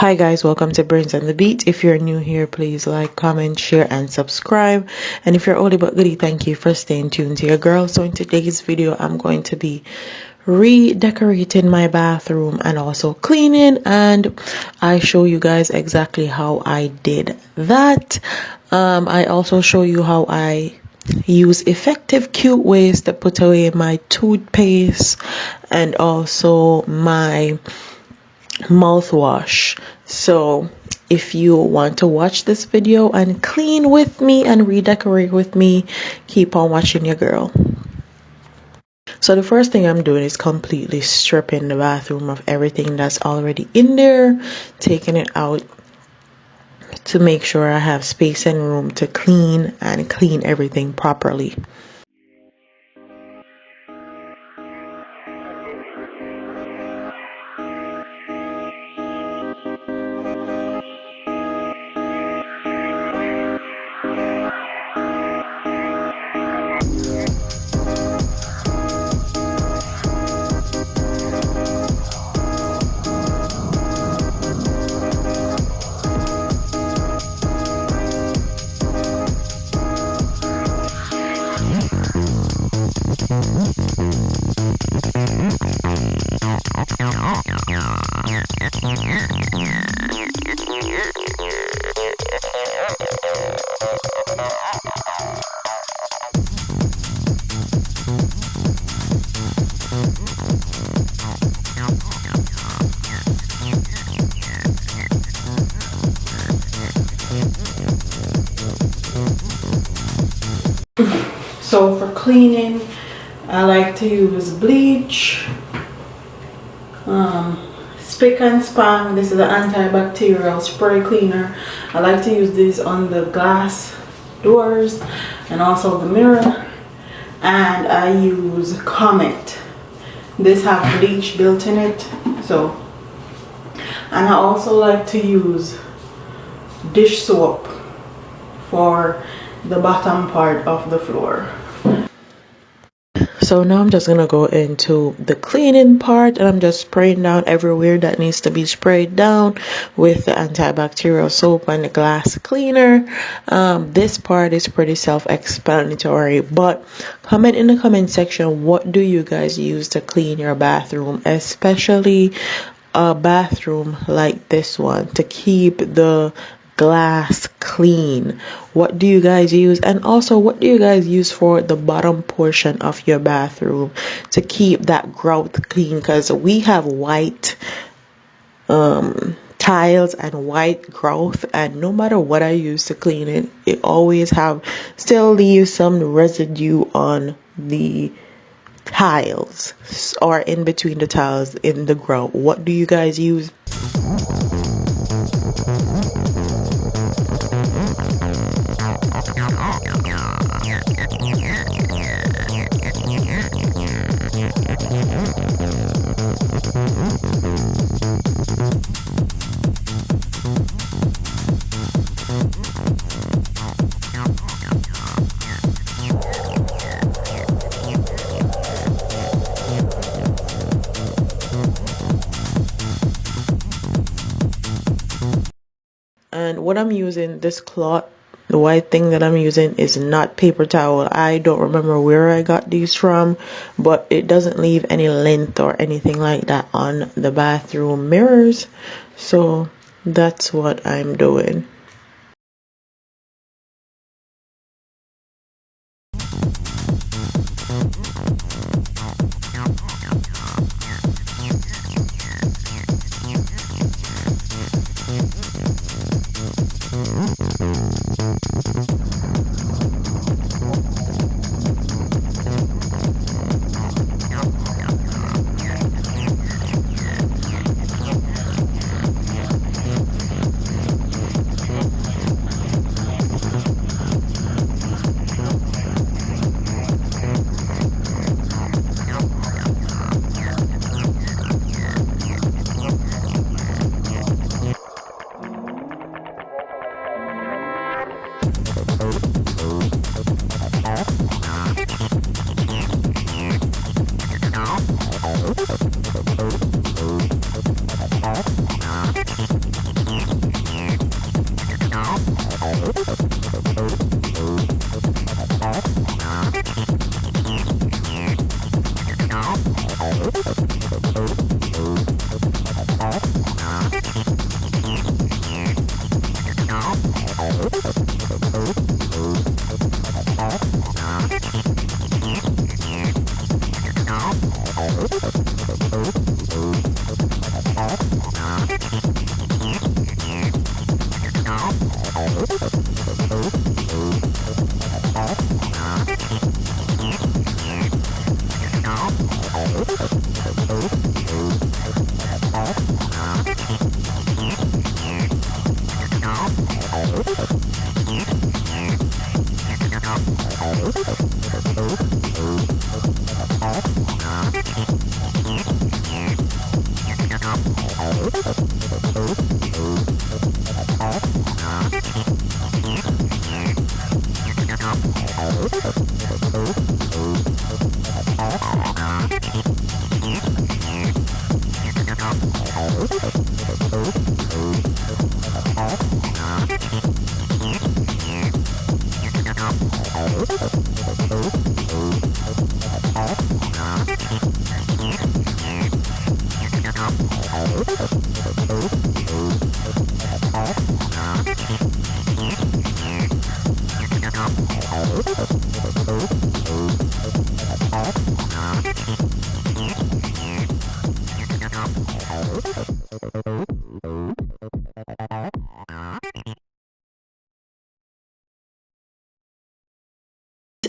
Hi guys, welcome to Brains on the Beat. If you're new here, please like, comment, share, and subscribe. And if you're oldie but goodie, thank you for staying tuned to your girl. So in today's video, I'm going to be redecorating my bathroom and also cleaning, and I show you guys exactly how I did that. I also show you how I use effective cute ways to put away my toothpaste and also my mouthwash. So if you want to watch this video and clean with me and redecorate with me, keep on watching your girl. So the first thing I'm doing is completely stripping the bathroom of everything that's already in there, taking it out to make sure I have space and room to clean and clean everything properly. So for cleaning, I like to use bleach, spick and span. This is an antibacterial spray cleaner. I like to use this on the glass doors and also the mirror. And I use Comet. This has bleach built in it. And I also like to use dish soap for the bottom part of the floor. So now I'm just gonna go into the cleaning part, and I'm just spraying down everywhere that needs to be sprayed down with the antibacterial soap and the glass cleaner. This part is pretty self-explanatory, but comment in the comment section, what do you guys use to clean your bathroom, especially a bathroom like this one, to keep the glass clean? What do you guys use? And also, what do you guys use for the bottom portion of your bathroom to keep that grout clean? Because we have white tiles and white growth, and no matter what I use to clean it, it always still leaves some residue on the tiles or in between the tiles in the grout. What do you guys use? And what I'm using, this cloth, the white thing that I'm using, is not paper towel. I don't remember where I got these from, but it doesn't leave any lint or anything like that on the bathroom mirrors. So that's what I'm doing.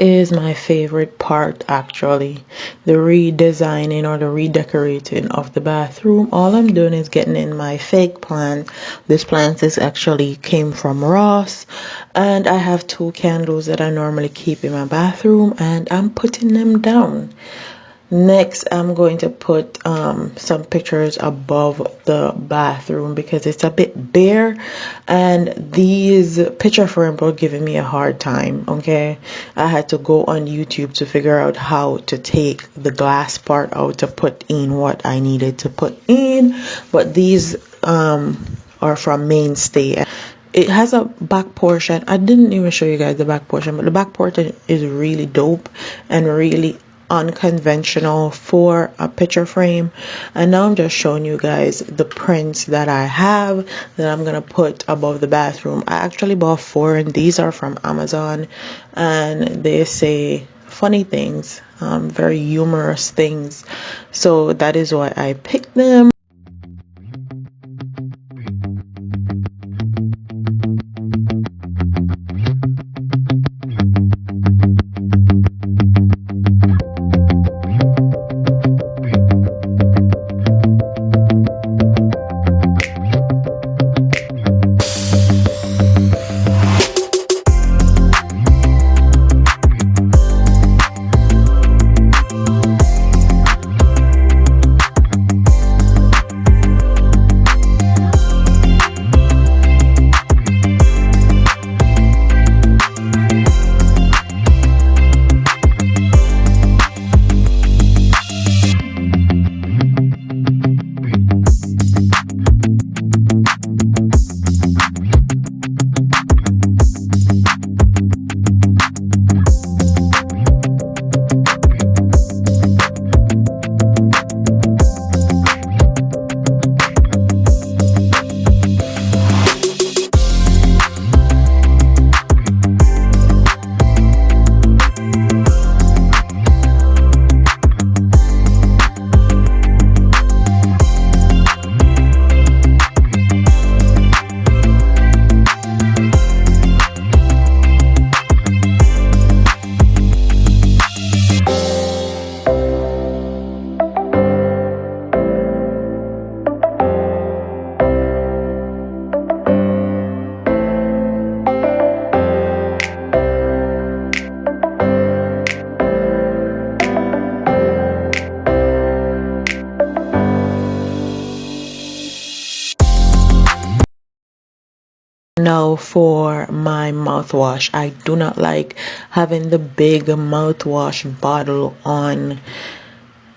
Is my favorite part, actually, the redesigning or the redecorating of the bathroom. All I'm doing is getting in my fake plant. This plant is actually came from Ross, and I have two candles that I normally keep in my bathroom, and I'm putting them down. Next, I'm going to put some pictures above the bathroom because it's a bit bare, and these picture frames were giving me a hard time. Okay, I had to go on YouTube to figure out how to take the glass part out to put in what I needed to put in, but these are from Mainstay. It has a back portion. I didn't even show you guys the back portion, but the back portion is really dope and really unconventional for a picture frame. And now I'm just showing you guys the prints that I have that I'm gonna put above the bathroom. I actually bought 4, and these are from Amazon, and they say funny things, very humorous things, so that is why I picked them. Now for my mouthwash, I do not like having the big mouthwash bottle on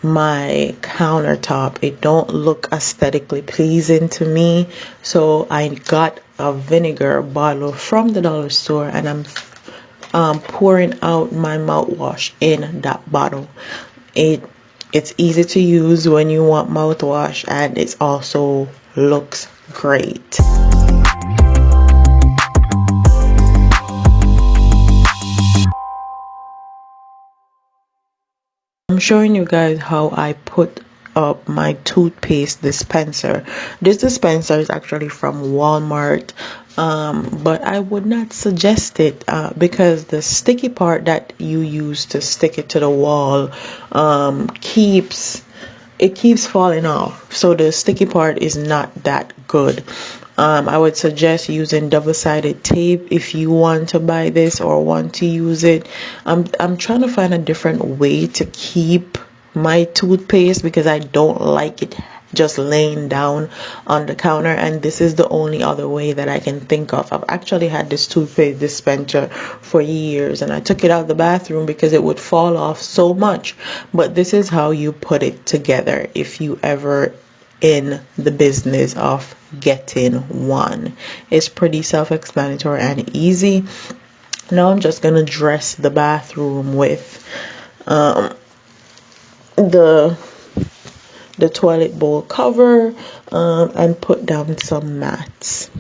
my countertop. It don't look aesthetically pleasing to me, so I got a vinegar bottle from the dollar store, and I'm pouring out my mouthwash in that bottle. It's easy to use when you want mouthwash, and it also looks great. I'm showing you guys how I put up my toothpaste dispenser. This dispenser is actually from Walmart, but I would not suggest it because the sticky part that you use to stick it to the wall keeps falling off. So the sticky part is not that good. I would suggest using double-sided tape if you want to buy this or want to use it. I'm trying to find a different way to keep my toothpaste because I don't like it just laying down on the counter, and this is the only other way that I can think of. I've actually had this toothpaste dispenser for years, and I took it out the bathroom because it would fall off so much. But this is how you put it together if you ever in the business of getting one. It's pretty self-explanatory and easy. Now I'm just gonna dress the bathroom with the toilet bowl cover and put down some mats.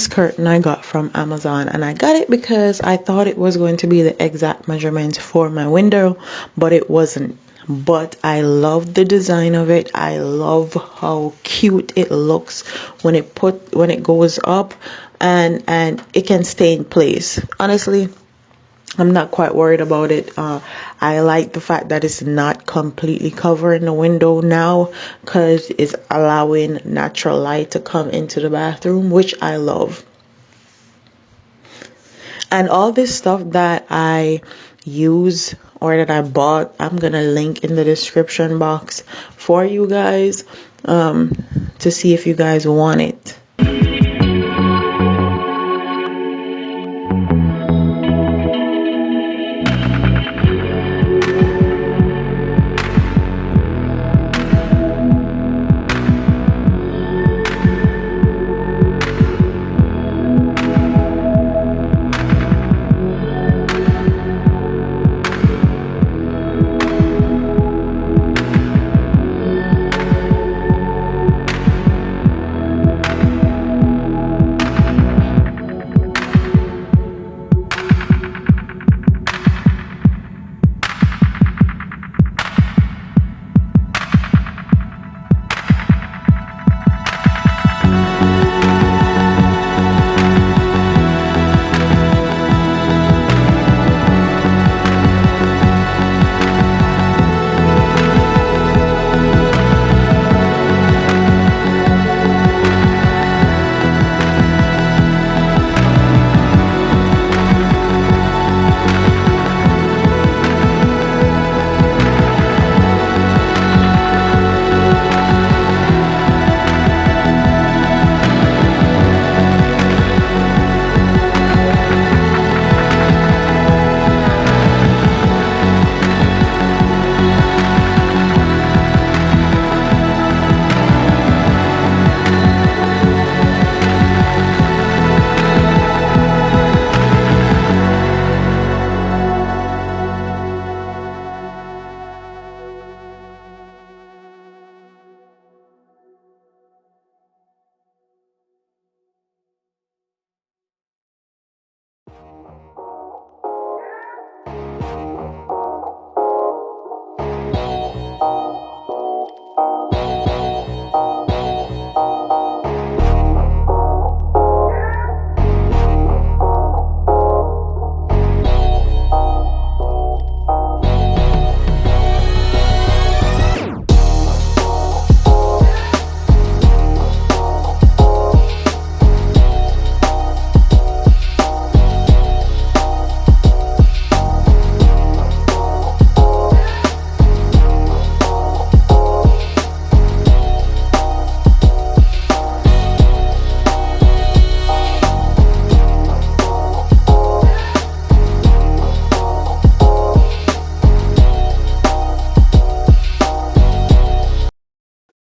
Curtain I got from Amazon, and I got it because I thought it was going to be the exact measurement for my window, but it wasn't. But I love the design of it. I love how cute it looks when it goes up, and it can stay in place. Honestly, I'm not quite worried about it. I like the fact that it's not completely covering the window now because it's allowing natural light to come into the bathroom, which I love. And all this stuff that I use or that I bought, I'm going to link in the description box for you guys to see if you guys want it.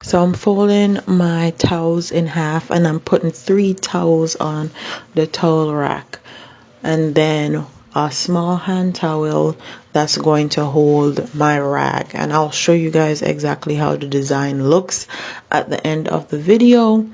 So I'm folding my towels in half and I'm putting 3 towels on the towel rack, and then a small hand towel that's going to hold my rag. And I'll show you guys exactly how the design looks at the end of the video.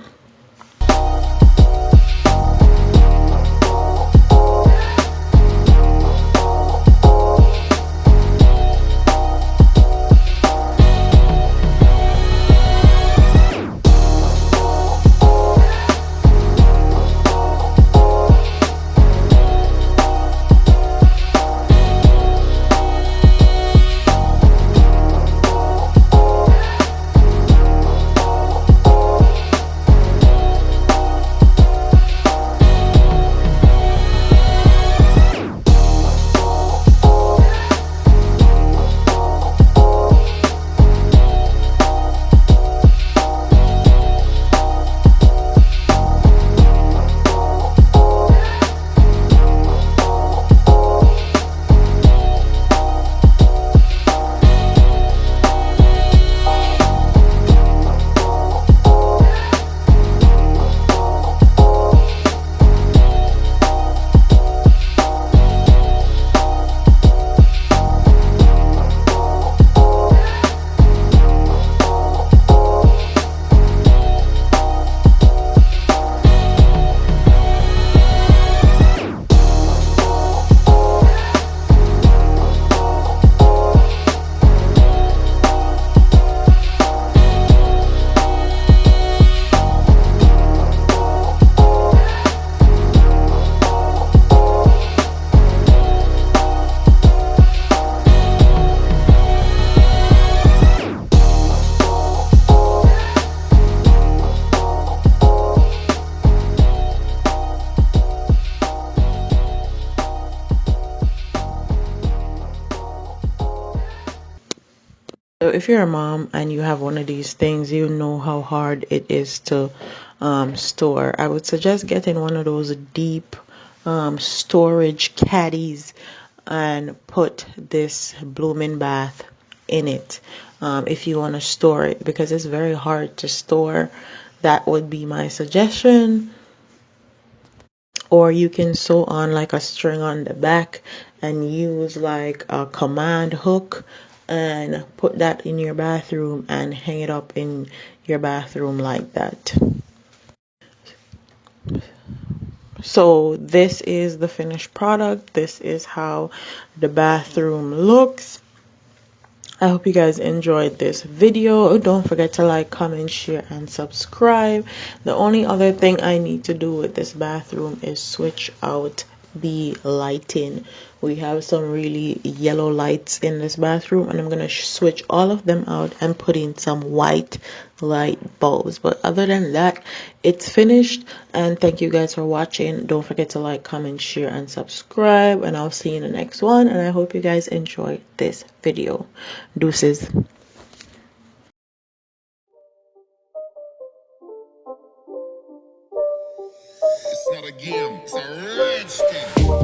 So if you're a mom and you have one of these things, you know how hard it is to store. I would suggest getting one of those deep storage caddies and put this blooming bath in it if you want to store it, because it's very hard to store. That would be my suggestion. Or you can sew on like a string on the back and use like a command hook and put that in your bathroom and hang it up in your bathroom like that. So this is the finished product. This is how the bathroom looks. I hope you guys enjoyed this video. Don't forget to like, comment, share, and subscribe. The only other thing I need to do with this bathroom is switch out the lighting. We have some really yellow lights in this bathroom, and I'm gonna switch all of them out and put in some white light bulbs. But other than that, it's finished, and thank you guys for watching. Don't forget to like, comment, share, and subscribe, and I'll see you in the next one. And I hope you guys enjoyed this video. Deuces. It's not a game, it's a rich thing.